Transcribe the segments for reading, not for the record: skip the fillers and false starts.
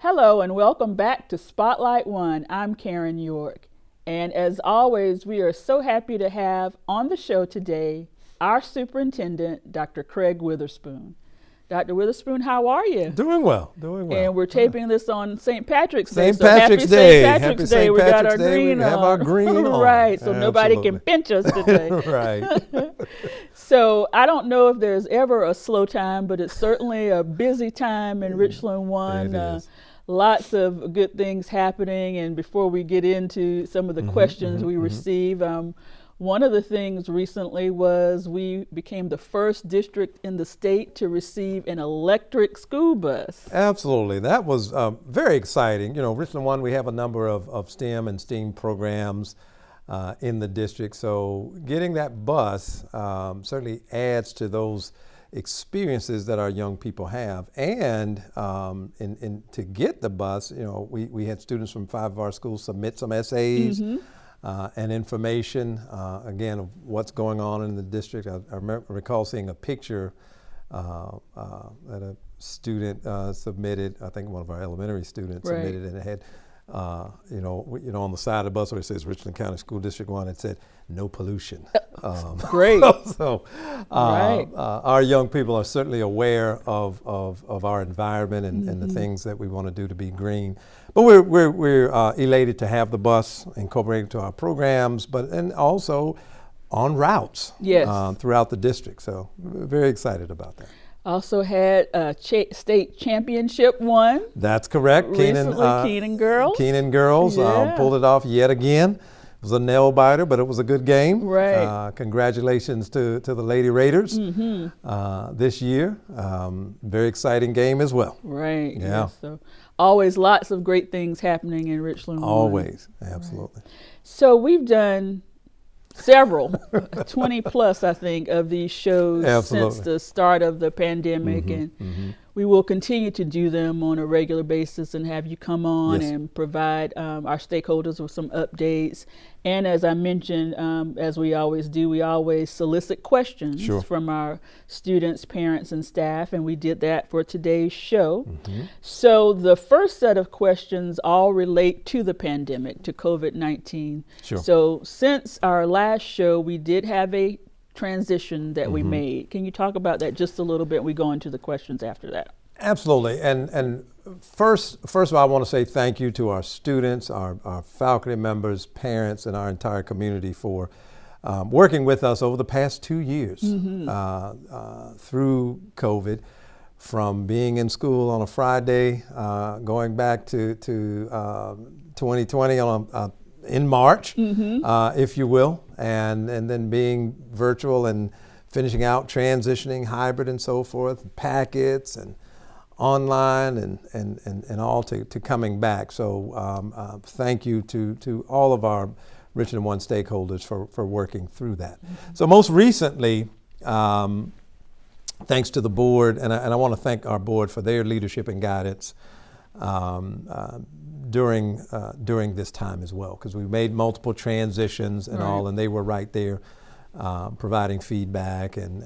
Hello and welcome back to Spotlight One. I'm Karen York. And as always, we are so happy to have on the show today our superintendent, Dr. Craig Witherspoon. Dr. Witherspoon, how are you? Doing well. And we're taping this on St. Patrick's Day. St. Patrick's Day. St. Patrick's Day. We got our green on. We have our green on. Right, so nobody can pinch us today. Right. So I don't know if there's ever a slow time, but it's certainly a busy time in Richland One. It is. Lots of good things happening. And before we get into some of the questions we receive, one of the things recently was we became the first district in the state to receive an electric school bus. Absolutely. That was very exciting. You know, Richland One, we have a number of STEM and STEAM programs in the district. So getting that bus certainly adds to those experiences that our young people have. And to get the bus, you know, we had students from 5 of our schools submit some essays and information, again, of what's going on in the district. I recall seeing a picture that a student submitted. I think one of our elementary students submitted, and it had, you know, on the side of the bus where it says Richland County School District 1, it said no pollution. Great. So our young people are certainly aware of our environment and the things that we want to do to be green. But we're elated to have the bus incorporated to our programs, and also on routes throughout the district. So we're very excited about that. Also had a state championship won. That's correct. Recently, Keenan girls. Keenan girls pulled it off yet again. It was a nail biter, but it was a good game. Right. Congratulations to the Lady Raiders this year. Very exciting game as well. Right. Yeah. Yes, so always lots of great things happening in Richland One. Always. Absolutely. Right. So we've done several, 20 plus, I think, of these shows since the start of the pandemic, and we will continue to do them on a regular basis and have you come on and provide our stakeholders with some updates. And as I mentioned, as we always do, we always solicit questions from our students, parents, and staff, and we did that for today's show. So the first set of questions all relate to the pandemic, to COVID-19. So since our last show, we did have a transition that we made. Can you talk about that just a little bit? We go into the questions after that. Absolutely. And first of all, I want to say thank you to our students, our faculty members, parents, and our entire community for working with us over the past 2 years through COVID, from being in school on a Friday, going back to 2020 in March, if you will, and then being virtual and finishing out, transitioning, hybrid and so forth, packets and online and all to coming back. So thank you to all of our Richland One stakeholders for working through that. So most recently, thanks to the board, and I want to thank our board for their leadership and guidance during this time as well, because we made multiple transitions and all, and they were right there providing feedback and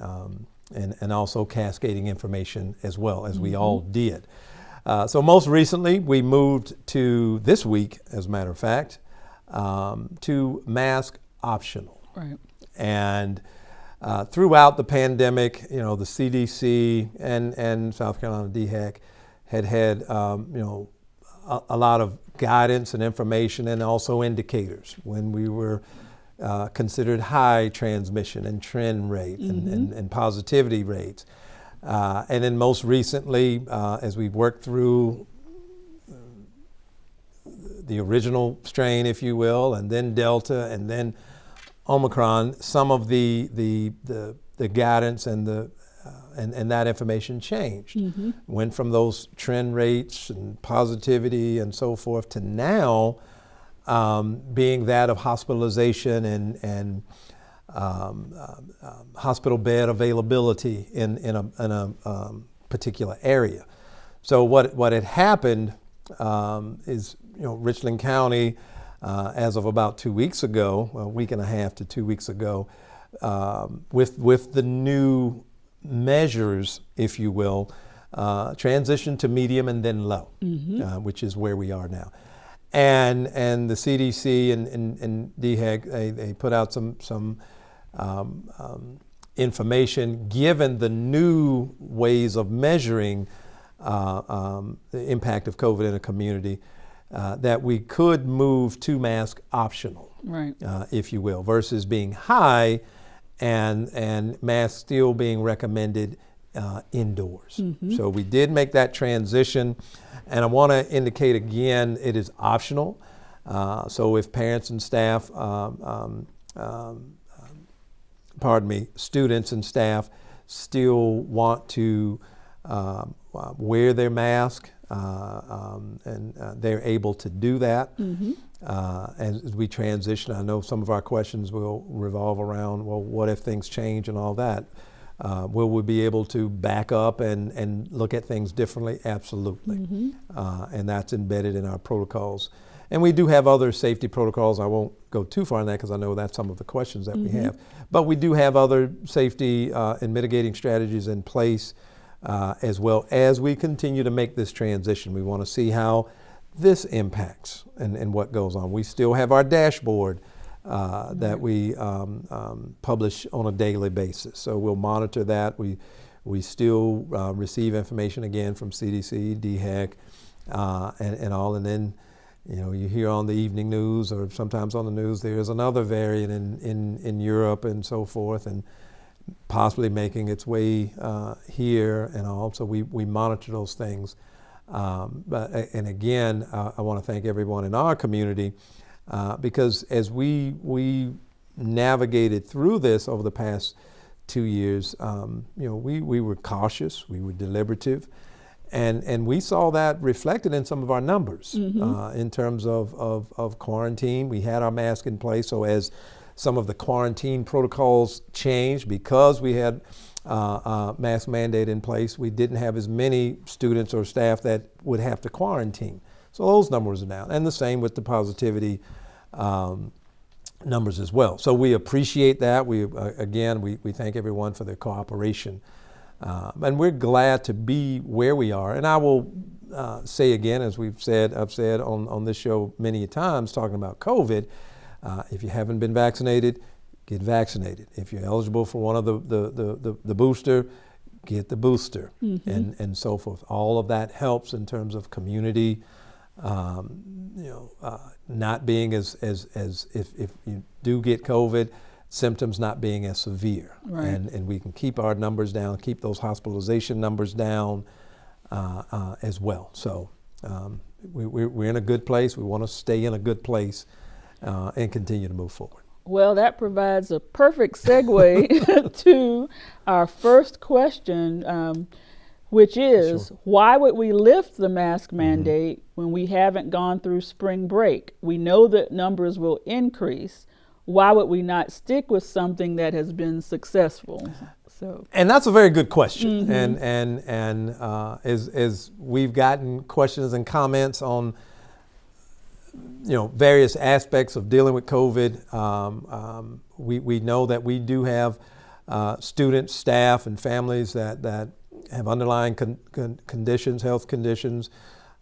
also cascading information as well, as we all did. So most recently, we moved to this week, as a matter of fact, to mask optional. Right. And throughout the pandemic, you know, the CDC and South Carolina DHEC had a lot of guidance and information, and also indicators when we were considered high transmission and trend rate and positivity rates. And then most recently, as we've worked through the original strain, if you will, and then Delta and then Omicron, some of the guidance and that information changed. Went from those trend rates and positivity and so forth to now being that of hospitalization and hospital bed availability in a particular area. So what had happened is, you know, Richland County, as of about 2 weeks ago, a week and a half to 2 weeks ago, with the new measures, if you will, transitioned to medium and then low, which is where we are now. And the CDC and DHEC, they put out some information, given the new ways of measuring the impact of COVID in a community, that we could move to mask optional, right, if you will, versus being high and masks still being recommended indoors. So we did make that transition, and I want to indicate again, it is optional. So if parents and staff, students and staff still want to wear their mask, and they're able to do that. As we transition, I know some of our questions will revolve around, well, what if things change and all that? Will we be able to back up and look at things differently? Absolutely. And that's embedded in our protocols. And we do have other safety protocols. I won't go too far in that because I know that's some of the questions that we have. But we do have other safety and mitigating strategies in place, as well as we continue to make this transition. We want to see how this impacts and what goes on. We still have our dashboard that we publish on a daily basis. So we'll monitor that. We still receive information again from CDC, DHEC, and all. And then, you hear on the evening news or sometimes on the news there's another variant in Europe and so forth, and possibly making its way here and all. So we monitor those things. And again, I want to thank everyone in our community, because as we navigated through this over the past 2 years, we were cautious, we were deliberative, and we saw that reflected in some of our numbers in terms of quarantine. We had our mask in place, so as some of the quarantine protocols changed, because we had mask mandate in place, we didn't have as many students or staff that would have to quarantine. So those numbers are down, and the same with the positivity numbers as well. So we appreciate that. We thank everyone for their cooperation. And we're glad to be where we are. And I will say again, as I've said on this show many times, talking about COVID, if you haven't been vaccinated, get vaccinated. If you're eligible for one of the booster, get the booster, and so forth. All of that helps in terms of community, not being as if you do get COVID, symptoms not being as severe, right. And we can keep our numbers down, keep those hospitalization numbers down as well. So we're in a good place. We want to stay in a good place and continue to move forward. Well, that provides a perfect segue to our first question, which is, why would we lift the mask mandate when we haven't gone through spring break? We know that numbers will increase. Why would we not stick with something that has been successful? And that's a very good question. And as we've gotten questions and comments on various aspects of dealing with COVID, we know that we do have students, staff, and families that have underlying conditions, health conditions,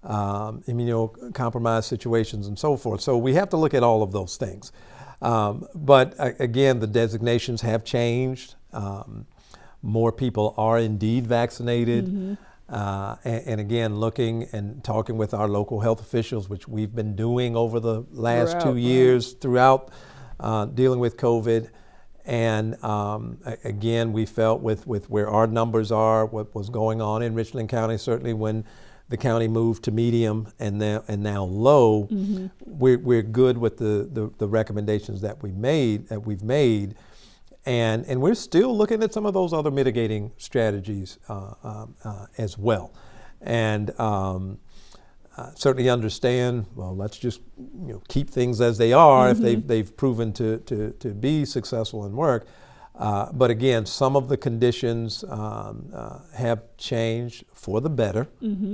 immunocompromised situations, and so forth. So we have to look at all of those things. But again, the designations have changed. More people are indeed vaccinated. And again, looking and talking with our local health officials, which we've been doing over the last 2 years throughout dealing with COVID. And again, we felt with where our numbers are, what was going on in Richland County, certainly when the county moved to medium and now low, we're good with the recommendations that we've made. And we're still looking at some of those other mitigating strategies as well. And certainly understand, well, let's just keep things as they are if they've proven to be successful and work. But again, some of the conditions have changed for the better in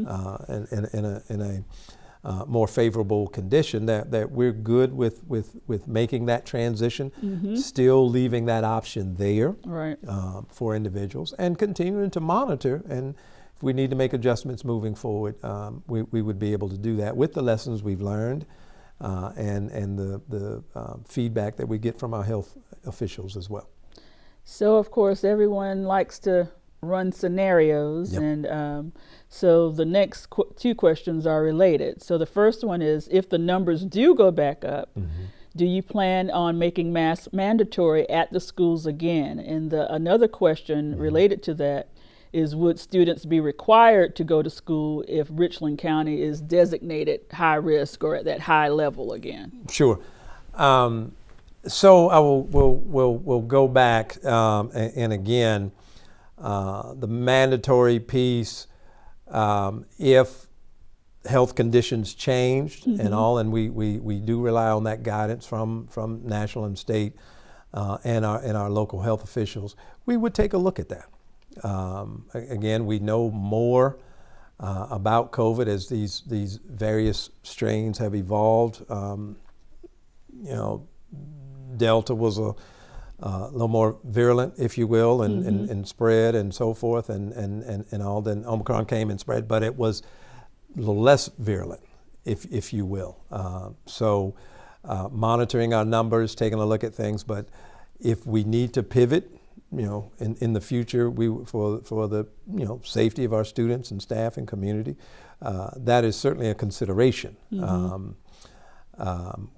more favorable condition, that we're good with making that transition, still leaving that option there for individuals, and continuing to monitor. And if we need to make adjustments moving forward, we would be able to do that with the lessons we've learned and the feedback that we get from our health officials as well. So, of course, everyone likes to run scenarios, and so the next two questions are related. So the first one is, if the numbers do go back up, do you plan on making masks mandatory at the schools again? And another question related to that is, would students be required to go to school if Richland County is designated high risk or at that high level again? Sure. So we'll go back and again, the mandatory piece, if health conditions changed and all, and we do rely on that guidance from national and state and our local health officials, we would take a look at that. Again, we know more about COVID as these various strains have evolved. Delta was a little more virulent, if you will, and spread and so forth, and all. Then Omicron came and spread, but it was a little less virulent, if you will. So monitoring our numbers, taking a look at things, but if we need to pivot, in the future, for the safety of our students and staff and community, that is certainly a consideration.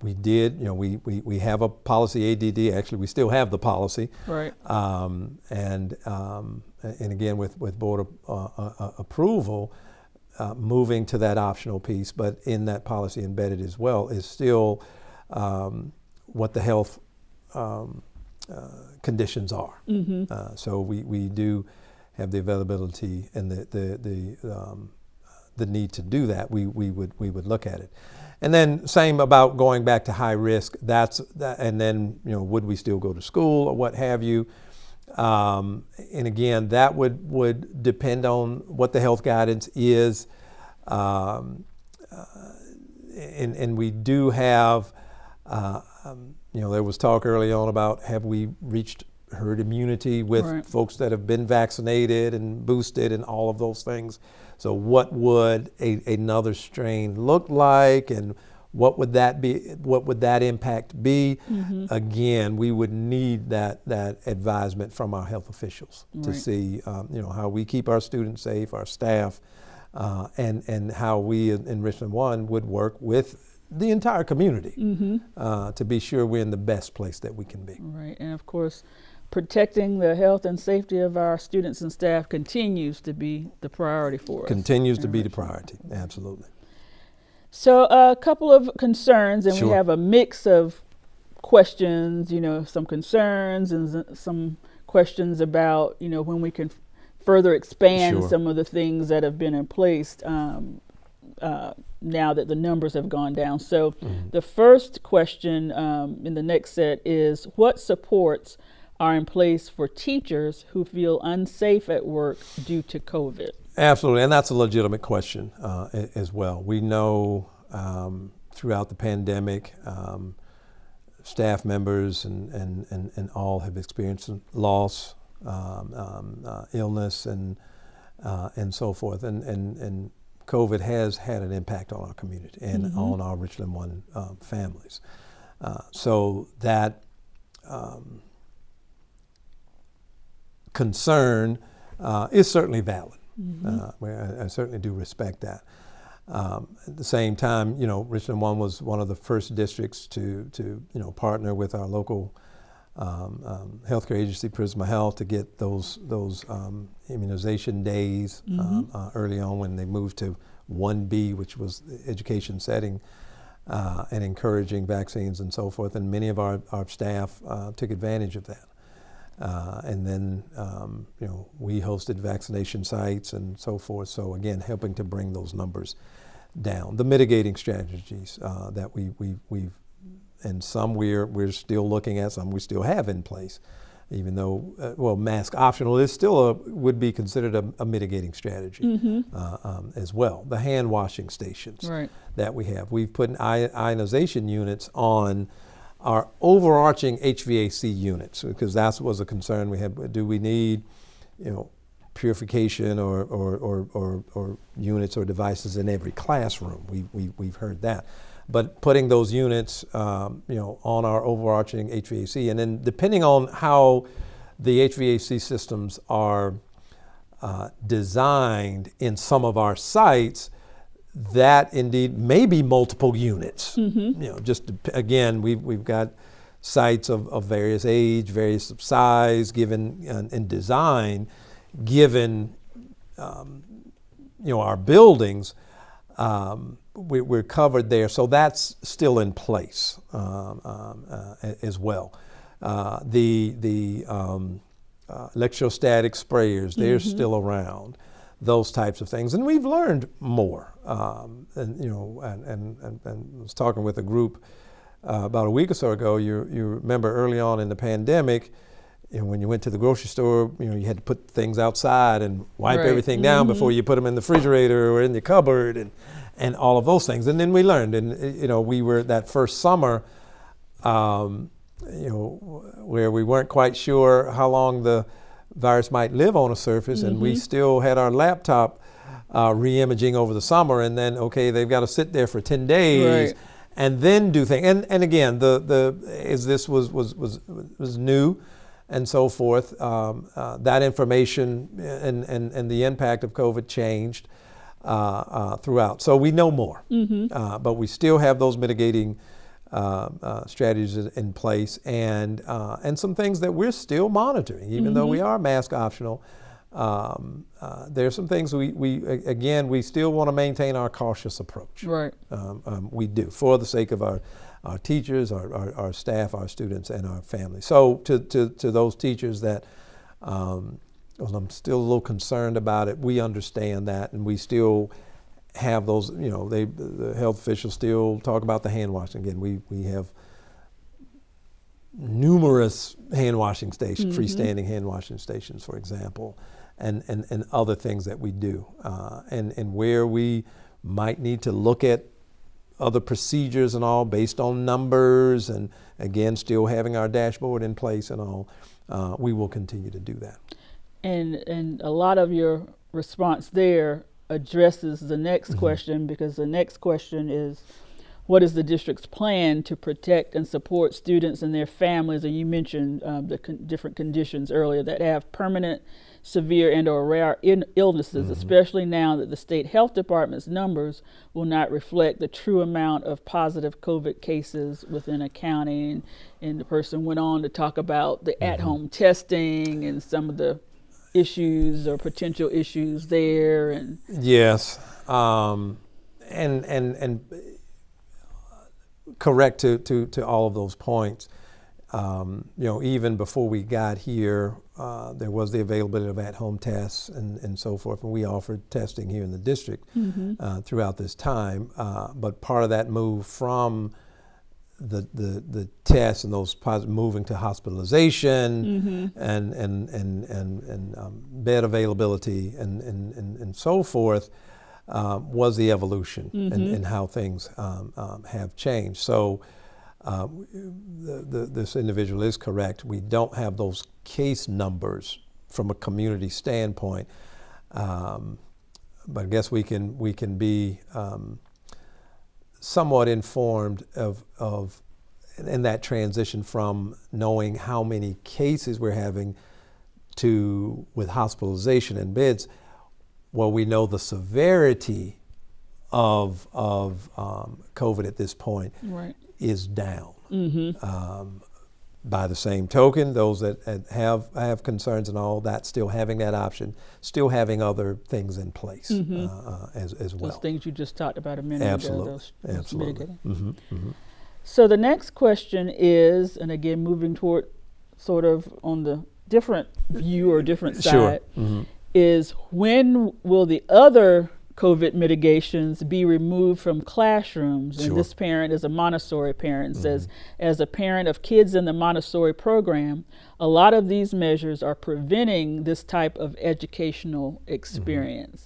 We did, we have a policy ADD. Actually, we still have the policy, right? And again, with board approval, moving to that optional piece, but in that policy embedded as well is still what the health conditions are. So we do have the availability and the need to do that. We would look at it. And then same about going back to high risk. And then would we still go to school or what have you? And again, that would depend on what the health guidance is. And we do have, there was talk early on about, have we reached herd immunity with folks that have been vaccinated and boosted and all of those things. So what would another strain look like, and what would that be? What would that impact be? Again, we would need that advisement from our health officials to see, how we keep our students safe, our staff, and how we in Richland One would work with the entire community to be sure we're in the best place that we can be. Right, and of course, protecting the health and safety of our students and staff continues to be the priority for us. Continues to be the priority, absolutely. So a couple of concerns, and we have a mix of questions, some concerns and some questions about, when we can further expand some of the things that have been in place now that the numbers have gone down. So the first question in the next set is, what supports are in place for teachers who feel unsafe at work due to COVID? Absolutely, and that's a legitimate question as well. We know throughout the pandemic, staff members and all have experienced loss, illness, and so forth, and COVID has had an impact on our community and on our Richland One families. So that concern is certainly valid. I certainly do respect that. At the same time, Richland One was one of the first districts to partner with our local healthcare agency, Prisma Health, to get those immunization days early on when they moved to 1B, which was the education setting, and encouraging vaccines and so forth. And many of our staff took advantage of that. And then, we hosted vaccination sites and so forth. So again, helping to bring those numbers down. The mitigating strategies that we've and some we're still looking at, some we still have in place. even though, mask optional is still would be considered a mitigating strategy as well. The hand washing stations that we have. We've put ionization units on our overarching HVAC units because that was a concern we had. Do we need, purification or units or devices in every classroom? We've heard that. But putting those units, on our overarching HVAC, and then depending on how the HVAC systems are designed in some of our sites, that indeed may be multiple units. Again, we've got sites of various age, various size, given and design, given our buildings. We're covered there, so that's still in place as well. The electrostatic sprayers, they're still around. Those types of things, and we've learned more. And was talking with a group about a week or so ago. You remember early on in the pandemic, when you went to the grocery store, you had to put things outside and wipe everything down before you put them in the refrigerator or in the cupboard and all of those things. And then we learned, and we were that first summer, where we weren't quite sure how long the virus might live on a surface, and we still had our laptop re-imaging over the summer, and then they've got to sit there for 10 days and then do things. And again, as this was new and so forth, that information and the impact of COVID changed throughout. So we know more, but we still have those mitigating strategies in place, and some things that we're still monitoring, even though we are mask optional. There's some things we still want to maintain our cautious approach. We do, for the sake of our teachers, our staff, our students, and our families. So to those teachers that I'm still a little concerned about it, we understand that, and we still have those, the health officials still talk about the hand washing. Again, we have numerous hand washing stations, freestanding hand washing stations, for example, and other things that we do. And where we might need to look at other procedures and all based on numbers, and again, still having our dashboard in place and all, we will continue to do that. And a lot of your response there addresses the next question, because the next question is, what is the district's plan to protect and support students and their families? And you mentioned the different conditions earlier that have permanent, severe, and or rare illnesses, especially now that the state health department's numbers will not reflect the true amount of positive COVID cases within a county. And the person went on to talk about the at-home testing and some of the issues or potential issues there. And yes, and correct to all of those points. Even before we got here, there was the availability of at-home tests and so forth, and we offered testing here in the district throughout this time. But part of that move from the tests and those moving to hospitalization and bed availability and so forth was the evolution in how things have changed. So this individual is correct. We don't have those case numbers from a community standpoint, but I guess we can be somewhat informed of in that transition from knowing how many cases we're having to with hospitalization and beds. Well, we know the severity of COVID at this point is down. By the same token, those that have concerns and all that, still having that option, still having other things in place as well. Those things you just talked about a minute ago. Absolutely. So the next question is, and again, moving toward sort of on the different view or different side, is when will the other COVID mitigations be removed from classrooms. Sure. And this parent is a Montessori parent, says, as a parent of kids in the Montessori program, a lot of these measures are preventing this type of educational experience.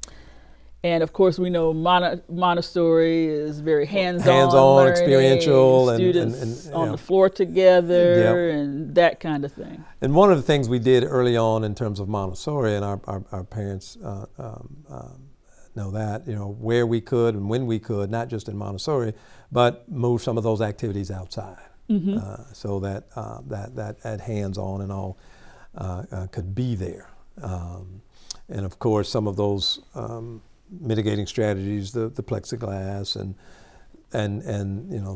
And of course, we know Montessori is very hands-on learning, experiential, students on the floor together, and that kind of thing. And one of the things we did early on in terms of Montessori, and our parents know that, where we could and when we could, not just in Montessori, but move some of those activities outside, so that that hands-on and all could be there. And of course, some of those mitigating strategies, the plexiglass and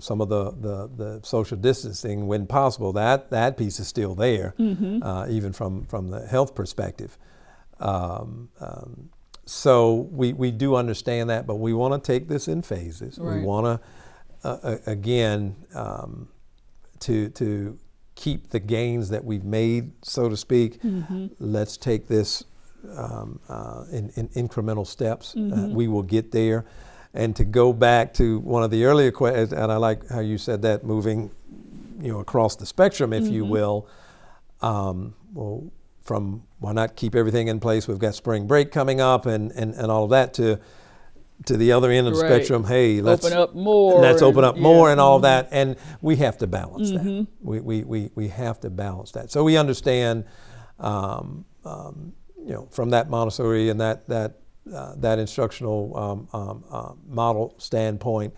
some of the social distancing when possible, that piece is still there, even from the health perspective. So we do understand that, but we want to take this in phases. Right. We want to again to keep the gains that we've made, so to speak. Let's take this in incremental steps. We will get there. And to go back to one of the earlier questions, and I like how you said that, moving across the spectrum, if you will, well, from why not keep everything in place? We've got spring break coming up and all of that, to the other end of the spectrum. Hey, let's open up more. Let's open up more and all of that. And we have to balance that. We have to balance that. So we understand from that Montessori and that instructional model standpoint,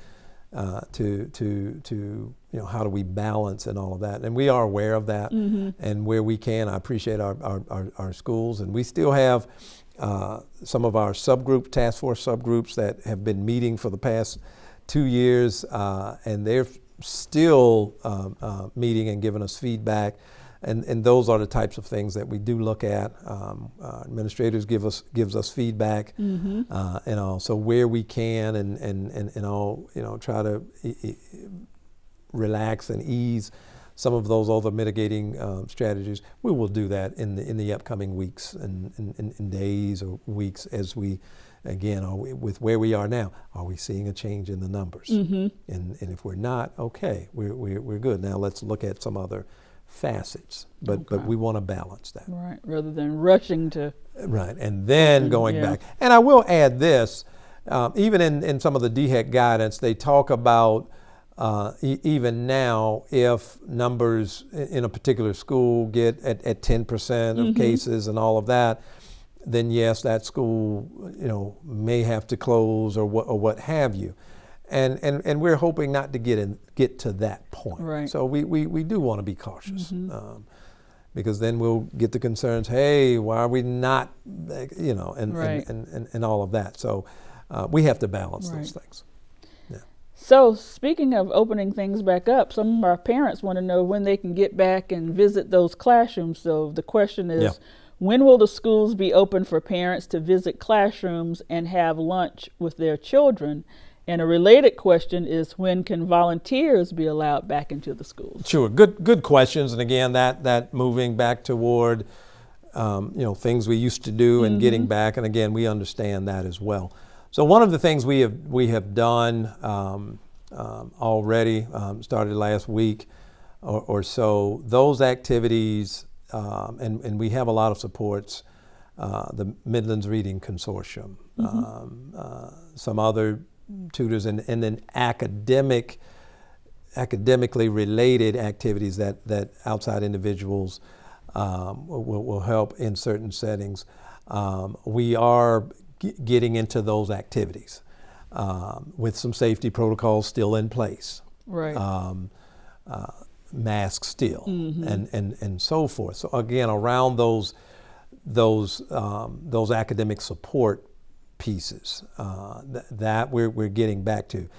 to how do we balance and all of that, and we are aware of that, and where we can, I appreciate our schools, and we still have some of our task force subgroups that have been meeting for the past 2 years, and they're still meeting and giving us feedback. And those are the types of things that we do look at. Administrators gives us feedback, and all. So where we can and all, try to relax and ease some of those other mitigating strategies. We will do that in the upcoming weeks and days or weeks, as we, again, with where we are now, are we seeing a change in the numbers? And if we're not, okay, we're good. Now let's look at some other facets, but we want to balance that. Right, rather than rushing to. Right, and then going back. And I will add this, even in some of the DHEC guidance, they talk about even now, if numbers in a particular school get at 10% of cases and all of that, then yes, that school may have to close or what have you. And we're hoping not to get to that point. Right. So we do want to be cautious, because then we'll get the concerns. Hey, why are we not? And all of that. So we have to balance those things. Yeah. So speaking of opening things back up, some of our parents want to know when they can get back and visit those classrooms. So the question is, when will the schools be open for parents to visit classrooms and have lunch with their children? And a related question is, when can volunteers be allowed back into the schools? Sure, good questions. And again, that moving back toward things we used to do and getting back. And again, we understand that as well. So one of the things we have done already, started last week or so, those activities, and we have a lot of supports. The Midlands Reading Consortium, some other tutors, and then academically related activities that outside individuals will help in certain settings. We are getting into those activities with some safety protocols still in place. Right. Masks still, and so forth. So again, around those academic support pieces that we're getting back to.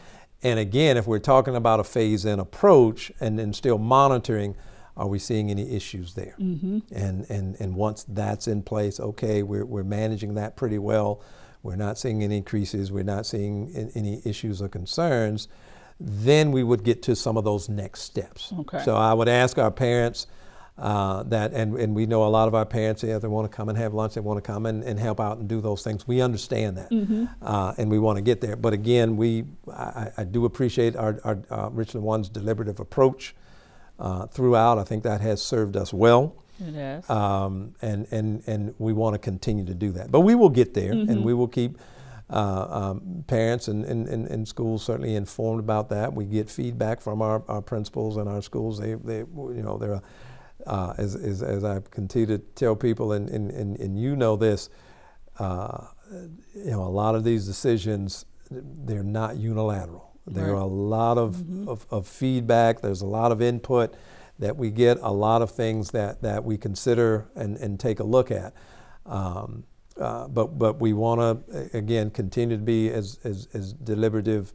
And again, if we're talking about a phase-in approach and then still monitoring, are we seeing any issues there? And once that's in place, okay, we're managing that pretty well. We're not seeing any increases. We're not seeing any issues or concerns. Then we would get to some of those next steps. Okay. So I would ask our parents, And we know a lot of our parents, they want to come and have lunch, they want to come and help out and do those things. We understand that, and we want to get there. But again, I do appreciate our Richland One's deliberative approach throughout. I think that has served us well. It has. And we want to continue to do that. But we will get there, and we will keep parents and schools certainly informed about that. We get feedback from our principals and our schools. They're as I continue to tell people, and you know this, a lot of these decisions, they're not unilateral. There are a lot of feedback. There's a lot of input that we get, a lot of things that we consider and take a look at. But we want to, again, continue to be as deliberative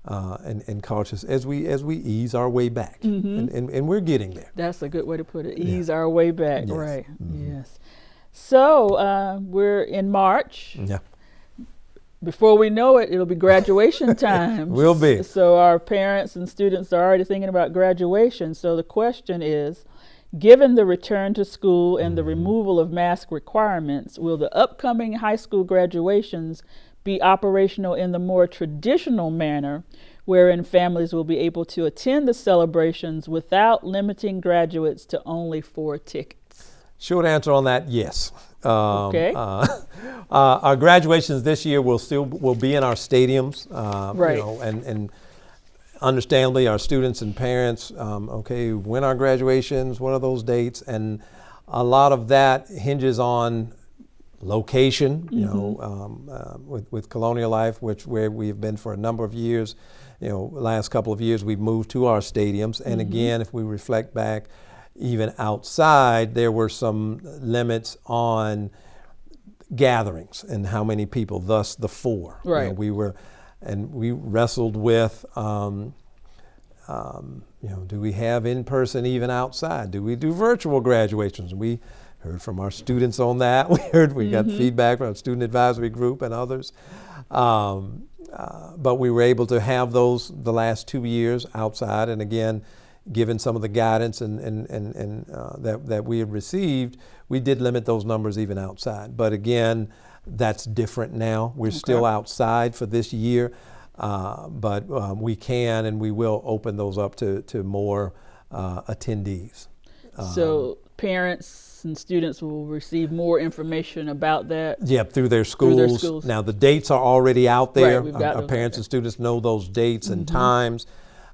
and cautious as we ease our way back, and we're getting there. That's a good way to put it. Ease our way back, yes. right? Yes. So we're in March. Yeah. Before we know it, it'll be graduation time. Will be. So our parents and students are already thinking about graduation. So the question is, given the return to school and the removal of mask requirements, will the upcoming high school graduations be operational in the more traditional manner, wherein families will be able to attend the celebrations without limiting graduates to only 4 tickets? Short answer on that, yes. Okay. Our graduations this year will be in our stadiums, right. And understandably, our students and parents, when are graduations? What are those dates? And a lot of that hinges on location. With Colonial Life, where we've been for a number of years. Last couple of years we've moved to our stadiums. And again, if we reflect back, even outside, there were some limits on gatherings and how many people, thus the 4. Right. We wrestled with, do we have in-person even outside? Do we do virtual graduations? We heard from our students on that. We got feedback from our student advisory group and others. But we were able to have those the last 2 years outside, and again, given some of the guidance and that we had received, we did limit those numbers even outside. But again, that's different now. We're still outside for this year, but we can and we will open those up to more attendees. So parents and students will receive more information about that? Yeah, through their schools. Now the dates are already out there. Right, our parents and students know those dates and times.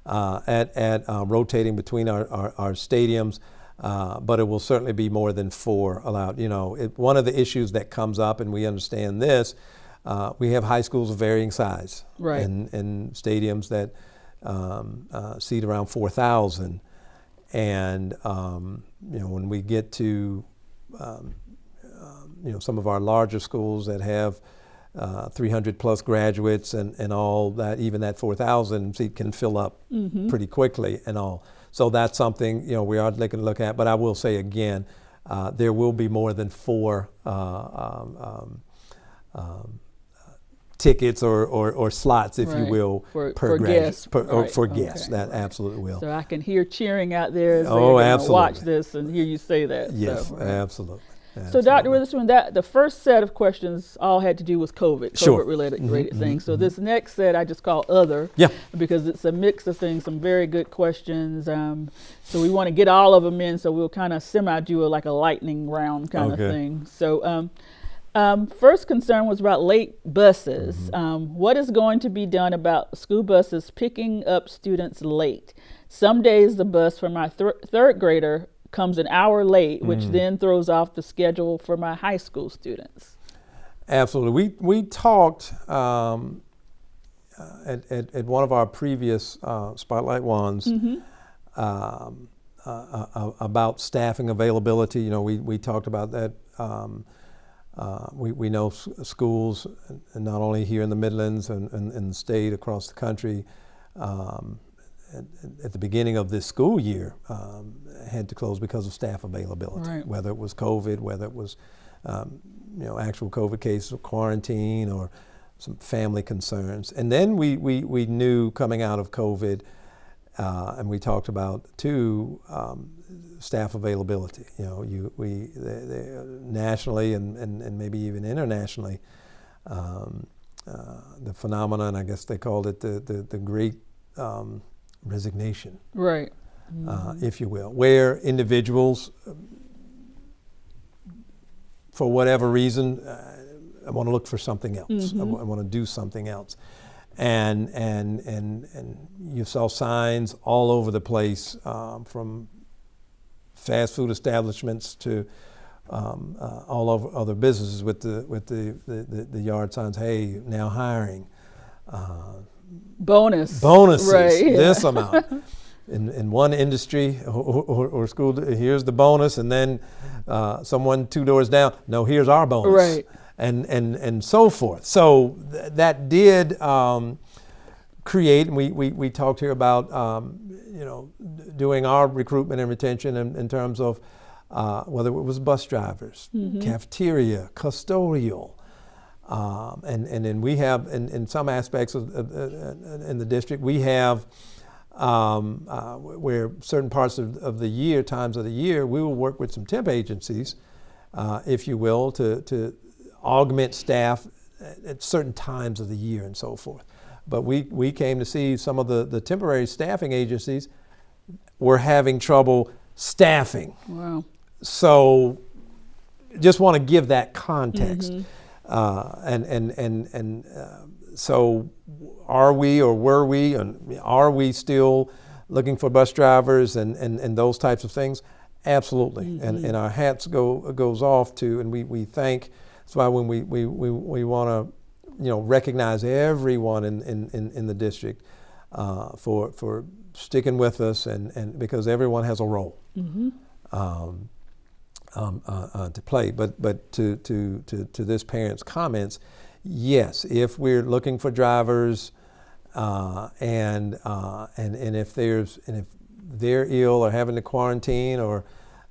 At rotating between our stadiums, but it will certainly be more than 4 allowed. One of the issues that comes up, and we understand this, we have high schools of varying size, right, and stadiums that seat around 4,000, and when we get to some of our larger schools that have 300 plus graduates and all that, even that 4,000 seat can fill up pretty quickly and all. So that's something we are looking to look at. But I will say again, there will be more than 4 tickets or slots, if you will, per guest. For guests, that absolutely will. So I can hear cheering out there as they watch this and hear you say that. Yes, so, absolutely. So, Dr. Witherspoon, the first set of questions all had to do with COVID-related things. So this next set I just call other, because it's a mix of things, some very good questions. So we want to get all of them in, so we'll kind of semi-do like a lightning round kind of thing. So first concern was about late buses. What is going to be done about school buses picking up students late? Some days the bus for my third grader comes an hour late, which then throws off the schedule for my high school students. Absolutely. We talked at one of our previous Spotlight Ones about staffing availability. We talked about that. We know schools, and not only here in the Midlands and the state, across the country, at the beginning of this school year, had to close because of staff availability, whether it was COVID, whether it was actual COVID cases, or quarantine, or some family concerns. And then we knew coming out of COVID, And we talked about too staff availability. Nationally and maybe even internationally, the phenomenon, I guess they called it the Great Resignation, right? If you will, where individuals, for whatever reason, I want to look for something else. I want to do something else. And you saw signs all over the place, from fast food establishments to all over other businesses with the yard signs. Hey, now hiring. Bonuses. Right, yeah. This amount. In one industry or school, here's the bonus, and then someone 2 doors down, no, here's our bonus. Right. And so forth. So that did create, and we talked here about doing our recruitment and retention in terms of whether it was bus drivers, cafeteria, custodial, and then we have in some aspects in the district we have where certain parts of the year, times of the year, we will work with some temp agencies, if you will, to augment staff at certain times of the year and so forth. But we came to see some of the temporary staffing agencies were having trouble staffing. Wow. So just want to give that context. So are we or were we, and are we still looking for bus drivers and those types of things? Absolutely. And our hats goes off to, and we thank. That's why when we want to recognize everyone in the district for sticking with us, and because everyone has a role to play. But to this parent's comments, yes, if we're looking for drivers and if they're ill or having to quarantine, or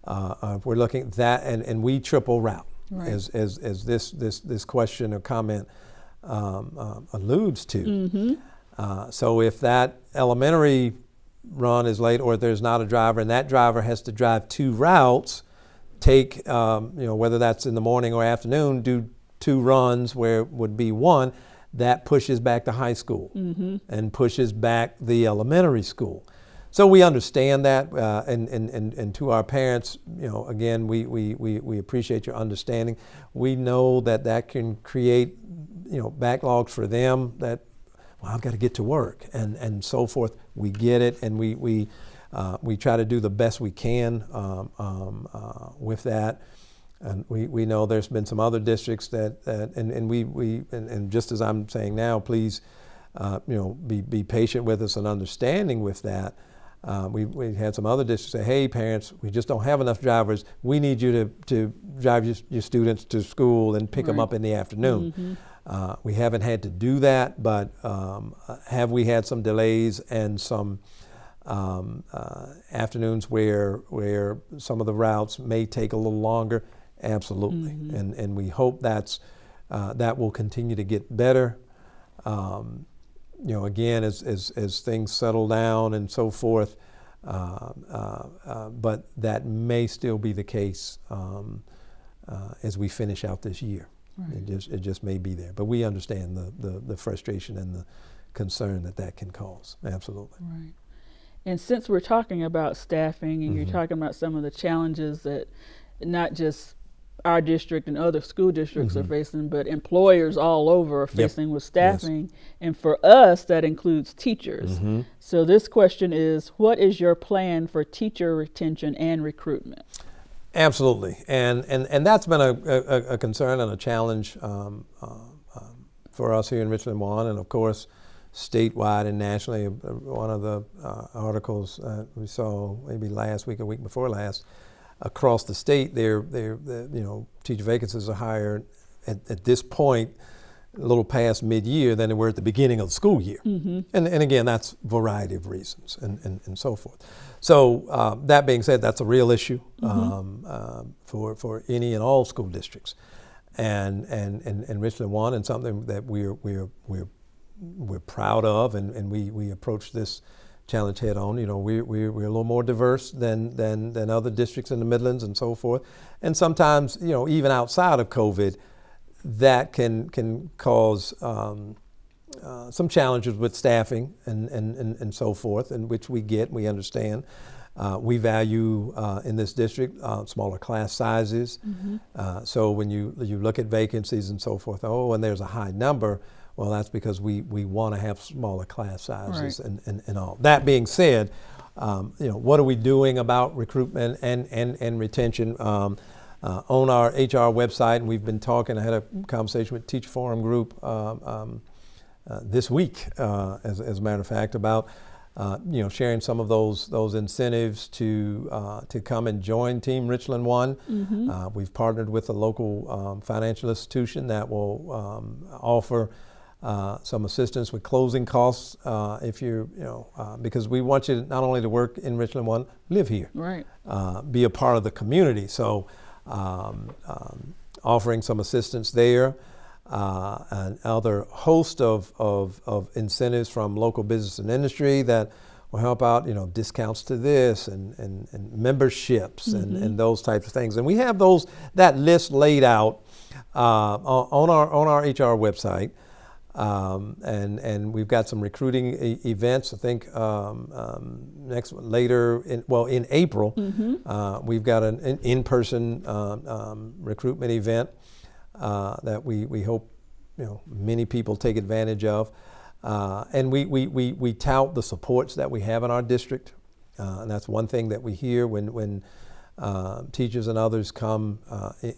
if we're looking at that, and we triple route. Right. As this question or comment alludes to. So if that elementary run is late, or if there's not a driver, and that driver has to drive 2 routes, take whether that's in the morning or afternoon, do 2 runs where it would be 1, that pushes back the high school and pushes back the elementary school. So we understand that, and to our parents, again, we appreciate your understanding. We know that can create, backlogs for them. That, well, I've got to get to work and so forth. We get it, and we try to do the best we can with that. And we know there's been some other districts that and just as I'm saying now, please, be patient with us and understanding with that. We had some other districts say, hey, parents, we just don't have enough drivers. We need you to drive your students to school and pick them up in the afternoon. We haven't had to do that, but have we had some delays and some afternoons where some of the routes may take a little longer? Absolutely. And we hope that will continue to get better. Again, as things settle down and so forth, but that may still be the case as we finish out this year. Right. It just may be there, but we understand the frustration and the concern that can cause. Absolutely. Right. And since we're talking about staffing, and you're talking about some of the challenges that not just our district and other school districts are facing, but employers all over are facing with staffing. Yes. And for us, that includes teachers. So this question is, what is your plan for teacher retention and recruitment? Absolutely. And that's been a concern and a challenge for us here in Richland One, and of course, statewide and nationally. One of the articles we saw maybe last week or week before last, across the state, teacher vacancies are higher at this point, a little past mid-year, than they were at the beginning of the school year. And again, that's a variety of reasons and so forth. So that being said, that's a real issue for any and all school districts, and Richland One, and something that we're proud of, and we approach this challenge head on. You know, we're a little more diverse than other districts in the Midlands and so forth. And sometimes, you know, even outside of COVID, that can cause some challenges with staffing and so forth, and which we get, we understand. We value in this district smaller class sizes. So when you look at vacancies and so forth, and there's a high number, well, that's because we want to have smaller class sizes. Right. and all. That being said, you know, what are we doing about recruitment and retention? On our HR website, and we've been talking, I had a conversation with Teacher Forum Group this week, as a matter of fact, about you know, sharing some of those incentives to come and join Team Richland One. We've partnered with a local financial institution that will offer some assistance with closing costs if you know, because we want you not only to work in Richland One, live here, right? Be a part of the community. So offering some assistance there. And other host of incentives from local business and industry that will help out, you know, discounts to this and memberships and those types of things. And we have that list laid out on our HR website. And we've got some recruiting events. I think in April, we've got an in-person recruitment event that we hope, you know, many people take advantage of, and we tout the supports that we have in our district, and that's one thing that we hear when teachers and others come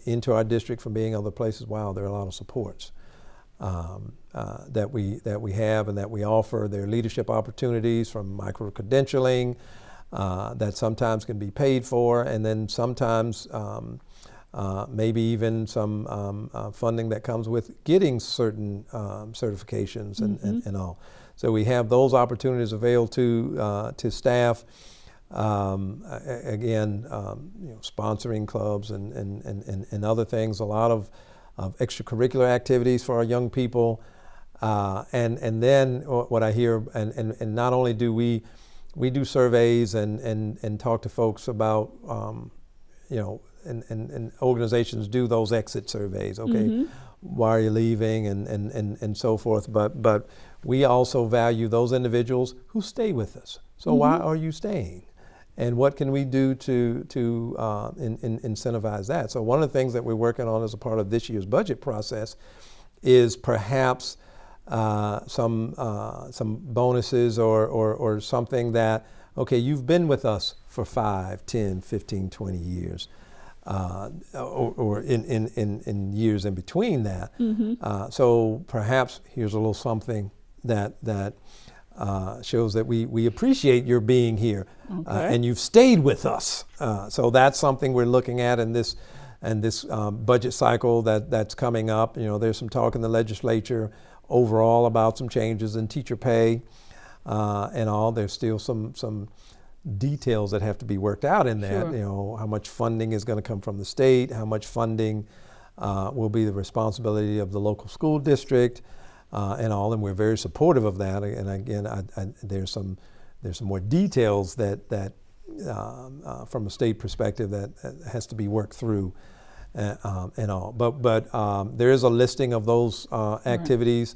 into our district from being other places. Wow, there are a lot of supports that we have and that we offer. There are leadership opportunities from micro-credentialing that sometimes can be paid for, and then sometimes maybe even some funding that comes with getting certain certifications and all. So we have those opportunities available to staff. Again, you know, sponsoring clubs and other things. A lot of extracurricular activities for our young people. And then what I hear, and not only do we do surveys and talk to folks about, you know, and organizations do those exit surveys. Okay, why are you leaving and so forth. But we also value those individuals who stay with us. So why are you staying? And what can we do to incentivize that? So one of the things that we're working on as a part of this year's budget process is perhaps some bonuses or something that, okay, you've been with us for 5, 10, 15, 20 years. Or in years in between that. So perhaps here's a little something that shows that we appreciate your being here, and you've stayed with us. So that's something we're looking at in this budget cycle that's coming up. You know, there's some talk in the legislature overall about some changes in teacher pay and all. There's still some details that have to be worked out in that. Sure. You know, how much funding is going to come from the state, how much funding will be the responsibility of the local school district, and all. And we're very supportive of that. And again, there's some more details that from a state perspective that has to be worked through, and all. But there is a listing of those activities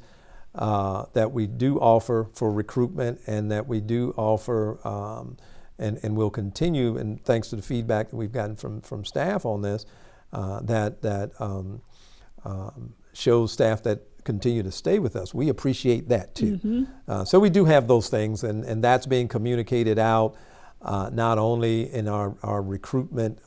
that we do offer for recruitment, and that we do offer. And we'll continue, and thanks to the feedback that we've gotten from staff on this, that shows staff that continue to stay with us. We appreciate that too. So we do have those things, and that's being communicated out not only in our recruitment,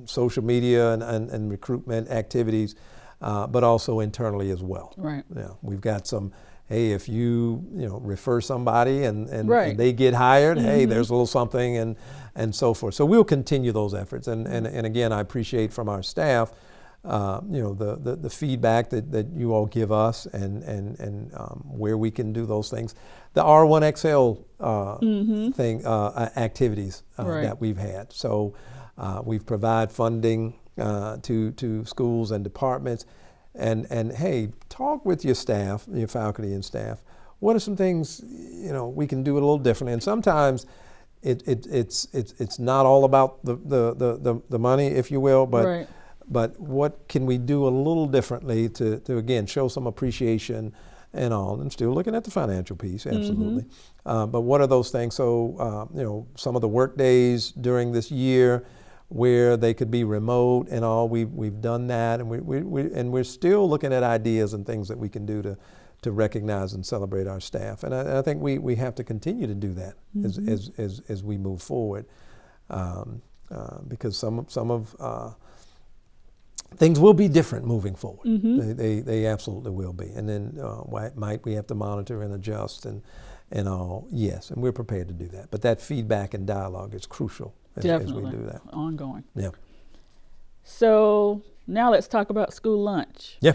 social media and recruitment activities, but also internally as well. Right. Yeah, we've got some. Hey, if you refer somebody and they get hired, hey, there's a little something and so forth. So we'll continue those efforts. And again, I appreciate from our staff, the feedback that you all give us and where we can do those things. The R1XL activities that we've had. So we've provided funding to schools and departments. And hey, talk with your staff, your faculty and staff. what are some things, you know, we can do it a little differently? And sometimes it's not all about the money, if you will, but Right. but what can we do a little differently to again show some appreciation and all, and still looking at the financial piece, absolutely. But what are those things? So you know, some of the work days during this year where they could be remote and all, we've done that, and we're still looking at ideas and things that we can do to recognize and celebrate our staff. And I think we have to continue to do that as we move forward, because some of things will be different moving forward. They absolutely will be. And then might we have to monitor and adjust and all, yes, and we're prepared to do that. But that feedback and dialogue is crucial as we do that. Ongoing. Yeah. So now let's talk about school lunch. Yeah.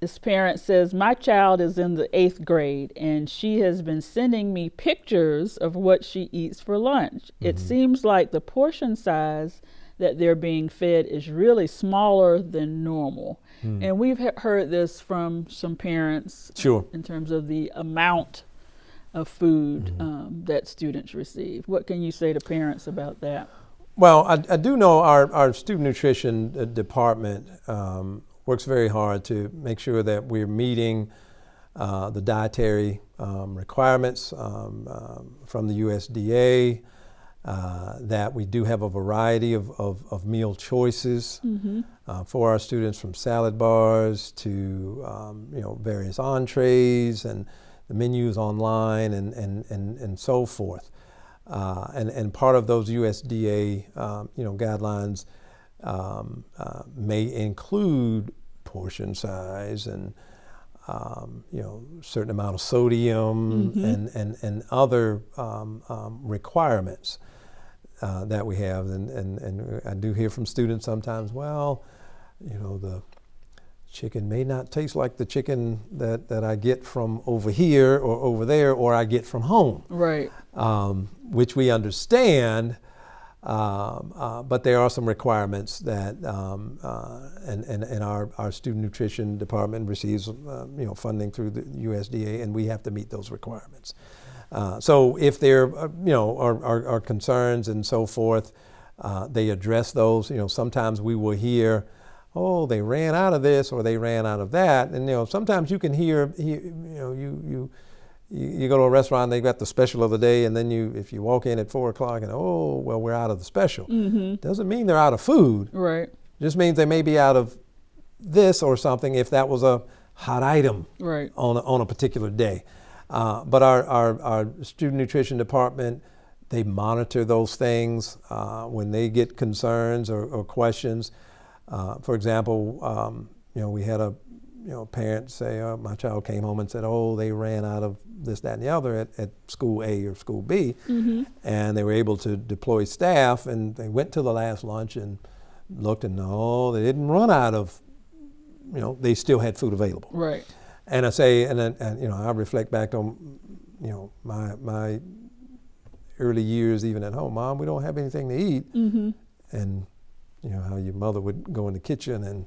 This parent says, my child is in the 8th grade and she has been sending me pictures of what she eats for lunch. It seems like the portion size that they're being fed is really smaller than normal. And we've heard this from some parents. Sure. In terms of the amount of food that students receive. What can you say to parents about that? Well, I do know our student nutrition department works very hard to make sure that we're meeting the dietary requirements from the USDA, that we do have a variety of meal choices for our students, from salad bars to you know, various entrees and the menus online and so forth. And part of those USDA you know, guidelines may include portion size and you know, certain amount of sodium and other requirements that we have. And I do hear from students sometimes, well, you know, the chicken may not taste like the chicken that I get from over here or over there, or I get from home. Right. Which we understand, but there are some requirements that, and our student nutrition department receives, you know, funding through the USDA, and we have to meet those requirements. So if there, you know, are concerns and so forth, they address those. You know, sometimes we will hear, oh, they ran out of this or they ran out of that, and you know, sometimes you can hear, you know, you go to a restaurant, they got the special of the day, and then if you walk in at 4 o'clock and, oh, well, we're out of the special. Doesn't mean they're out of food. Right. Just means they may be out of this or something if that was a hot item on a particular day. But our student nutrition department, they monitor those things when they get concerns or questions. For example, you know, we had a parent say, my child came home and said, oh, they ran out of this, that, and the other at school A or school B. And they were able to deploy staff, and they went to the last lunch and looked, and no, they didn't run out of, you know, they still had food available. Right. And I say, and you know, I reflect back on, you know, my early years even at home. Mom, we don't have anything to eat. And you know, how your mother would go in the kitchen and,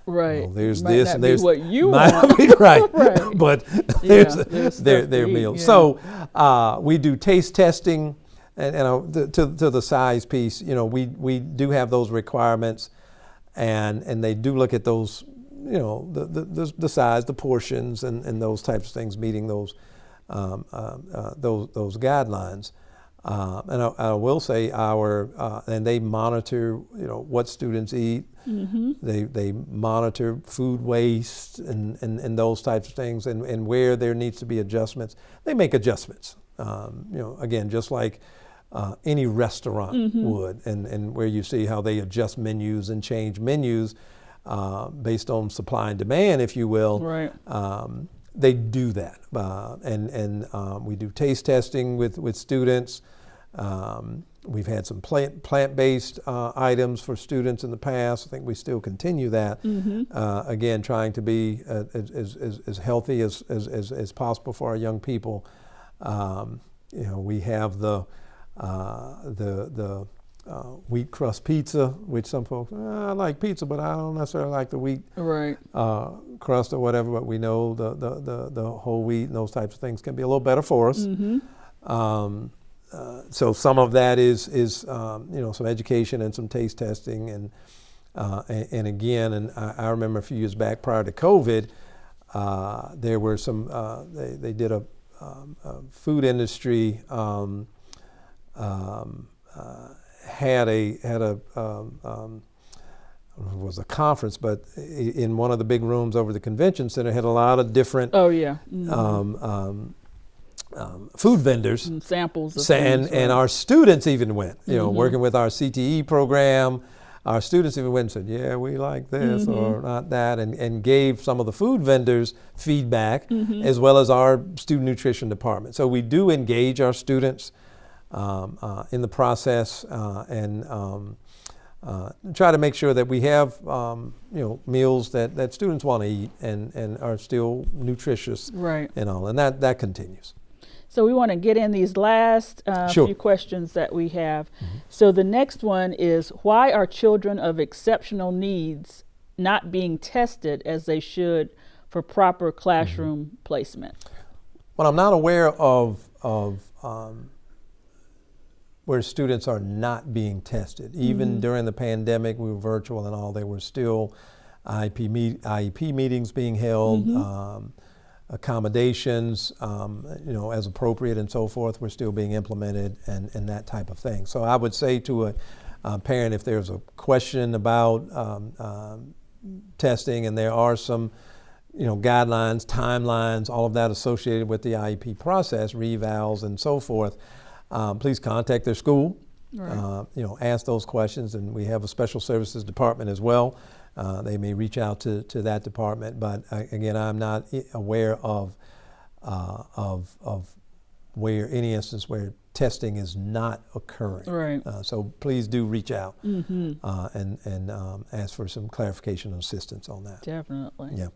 right, you know, there's might this not and there's be what you might want. not be right. But there's their their meals. Yeah. So we do taste testing, and to the size piece, you know, we do have those requirements, and they do look at those, you know, the size, the portions, and those types of things, meeting those guidelines. And I will say and they monitor, you know, what students eat. They monitor food waste and those types of things, and where there needs to be adjustments, they make adjustments. You know, again, just like any restaurant would, and where you see how they adjust menus and change menus based on supply and demand, if you will. Right. They do that, and we do taste testing with students. We've had some plant-based items for students in the past. I think we still continue that. Again, trying to be as healthy as possible for our young people. You know, we have the wheat crust pizza, which some folks, I like pizza, but I don't necessarily like the wheat crust or whatever. But we know the whole wheat and those types of things can be a little better for us. So some of that is some education and some taste testing, and again, and I remember a few years back prior to COVID, there were some they did a food industry had a it was a conference, but in one of the big rooms over the convention center had a lot of different food vendors and samples of things, things, and our students even went, working with our CTE program. Our students even went and said, yeah, we like this or not that, and gave some of the food vendors feedback, as well as our student nutrition department. So we do engage our students in the process, and try to make sure that we have meals that students want to eat and are still nutritious, and all, and that continues. So we want to get in these last few questions that we have. So the next one is, why are children of exceptional needs not being tested as they should for proper classroom placement? Well, I'm not aware of where students are not being tested. Even during the pandemic, we were virtual and all, there were still IEP meetings being held, accommodations, as appropriate and so forth, were still being implemented, and that type of thing. So I would say to a parent, if there's a question about testing, and there are some guidelines, timelines, all of that associated with the IEP process, revals and so forth, please contact their school, ask those questions, and we have a special services department as well. They may reach out to that department, but again, I'm not aware of where any instance where testing is not occurring. So please do reach out and ask for some clarification and assistance on that. Definitely. Yeah.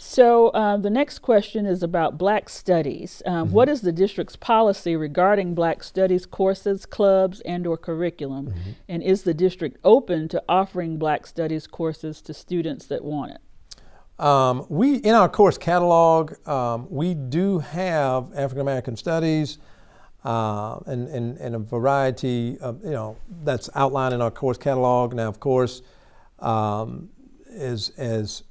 So the next question is about Black Studies. What is the district's policy regarding Black Studies courses, clubs, and/or curriculum? And is the district open to offering Black Studies courses to students that want it? We, in our course catalog, we do have African American Studies and a variety of, that's outlined in our course catalog. Now, of course, as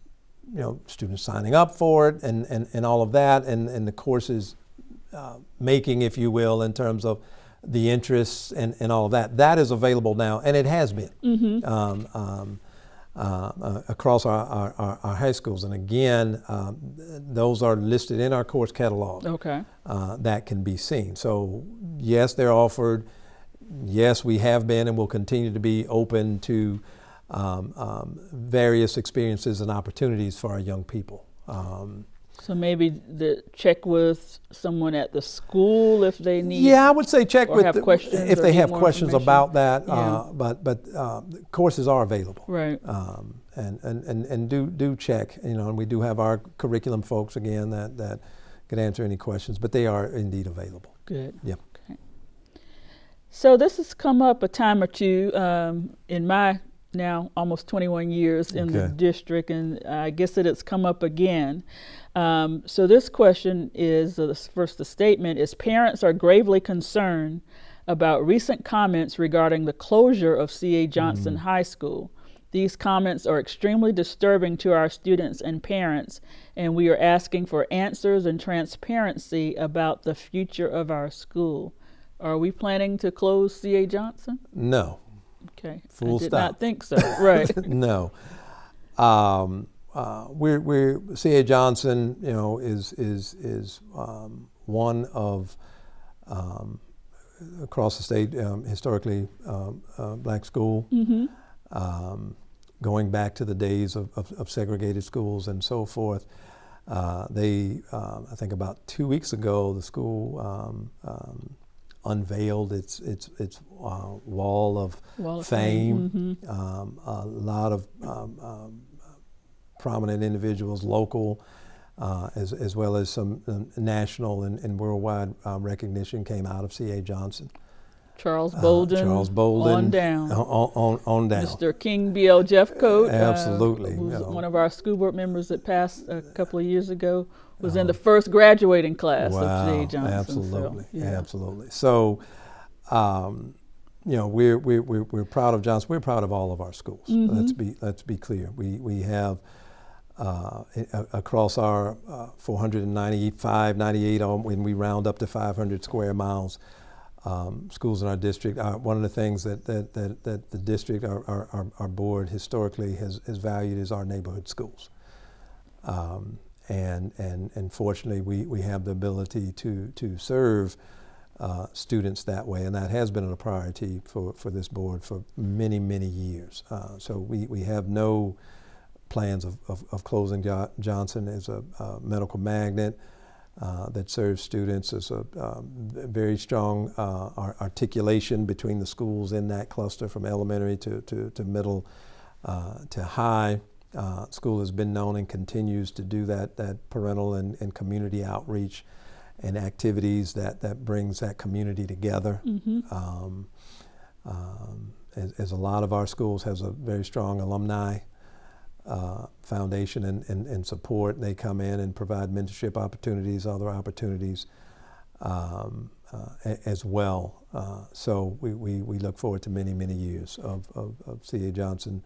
students signing up for it and all of that, and the courses making, if you will, in terms of the interests and all of that, that is available now, and it has been across our high schools. And again, those are listed in our course catalog. That can be seen. So yes, they're offered. Yes, we have been and will continue to be open to various experiences and opportunities for our young people. So maybe check with someone at the school if they need. Yeah, I would say check with if they have questions about that. But courses are available. And do check. And we do have our curriculum folks again that can answer any questions. But they are indeed available. Good. Yep. Okay. So this has come up a time or two in my now almost 21 years in the district, and I guess that it's come up again. So this question is, first the statement is, parents are gravely concerned about recent comments regarding the closure of C.A. Johnson High School. These comments are extremely disturbing to our students and parents, and we are asking for answers and transparency about the future of our school. Are we planning to close C.A. Johnson? No. Okay. Full I did stop. not think so. Right. No. We're C.A. Johnson, is one of across the state historically black school, going back to the days of segregated schools and so forth. I think about 2 weeks ago, the school unveiled its wall of fame. A lot of prominent individuals, local as well as some national and worldwide recognition came out of C.A. Johnson. Charles Bolden on down. On down. Mr. King B.L. Jeffcoat, absolutely, who's one of our school board members that passed a couple of years ago, was in the first graduating class of J. Johnson. Absolutely, so, yeah. absolutely. So, we're proud of Johnson. We're proud of all of our schools. Let's be clear. We have across our 495, 98, when we round up to 500 square miles, schools in our district. One of the things that the district, our board historically has valued is our neighborhood schools. And fortunately, we have the ability to serve students that way, and that has been a priority for this board for many, many years. So we have no plans of closing Johnson as a medical magnet that serves students. There's a very strong articulation between the schools in that cluster from elementary to middle to high. School has been known and continues to do that parental and community outreach and activities that brings that community together. As a lot of our schools has a very strong alumni foundation and support. They come in and provide mentorship opportunities, other opportunities as well. So we look forward to many, many years of C.A. Johnson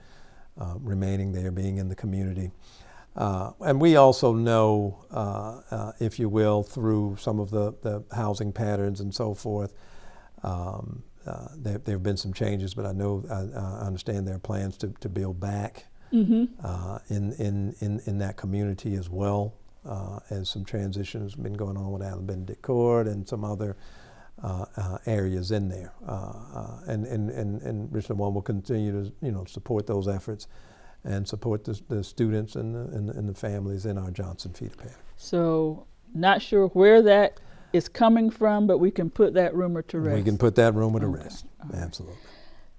remaining there, being in the community. And we also know, if you will, through some of the housing patterns and so forth, there have been some changes, but I understand there are plans to build back in that community as well, as some transitions have been going on with Allen Benedict Court and some other areas in there. And Richland One will continue to support those efforts and support the students and the families in our Johnson feeder pattern. So, not sure where that is coming from, but we can put that rumor to rest. We can put that rumor to rest. Right. Absolutely.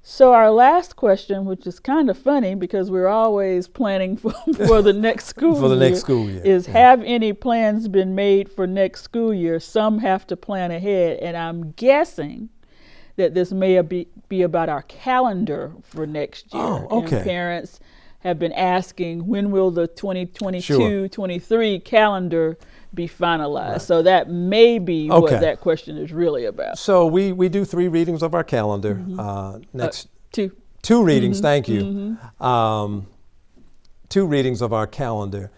So our last question, which is kind of funny because we're always planning for the next school year. Next school year. Is have any plans been made for next school year? Some have to plan ahead, and I'm guessing that this may be about our calendar for next year. Oh, okay. And parents have been asking, when will the 2022-23 calendar be finalized? Right. So that may be what that question is really about. So we do 3 readings of our calendar. Next 2 readings. Thank you. 2 readings of our calendar,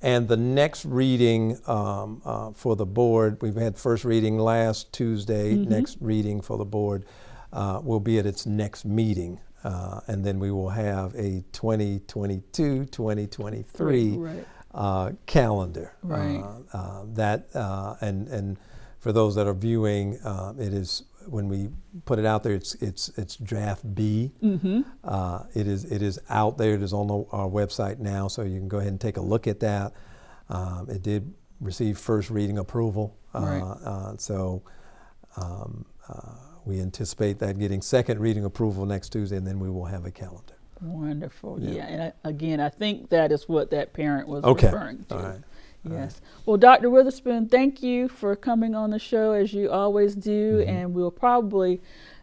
and the next reading for the board. We've had first reading last Tuesday. Next reading for the board will be at its next meeting. And then we will have a 2022-2023 calendar. Right. And for those that are viewing, it is, when we put it out there, it's draft B. It is out there. It is on our website now, so you can go ahead and take a look at that. It did receive first reading approval. We anticipate that getting second reading approval next Tuesday, and then we will have a calendar. Wonderful. Yeah. And again, I think that is what that parent was referring to. All right. Yes. Well, Dr. Witherspoon, thank you for coming on the show as you always do, and we'll probably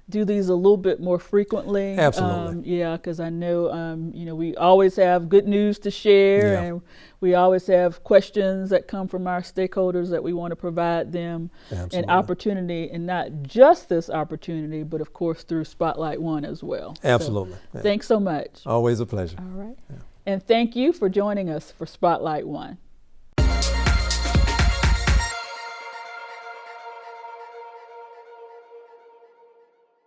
do these a little bit more frequently. Absolutely. Because I know, we always have good news to share, and we always have questions that come from our stakeholders that we want to provide them an opportunity, and not just this opportunity, but of course through Spotlight One as well. Absolutely. So, thanks so much. Always a pleasure. All right. And thank you for joining us for Spotlight One.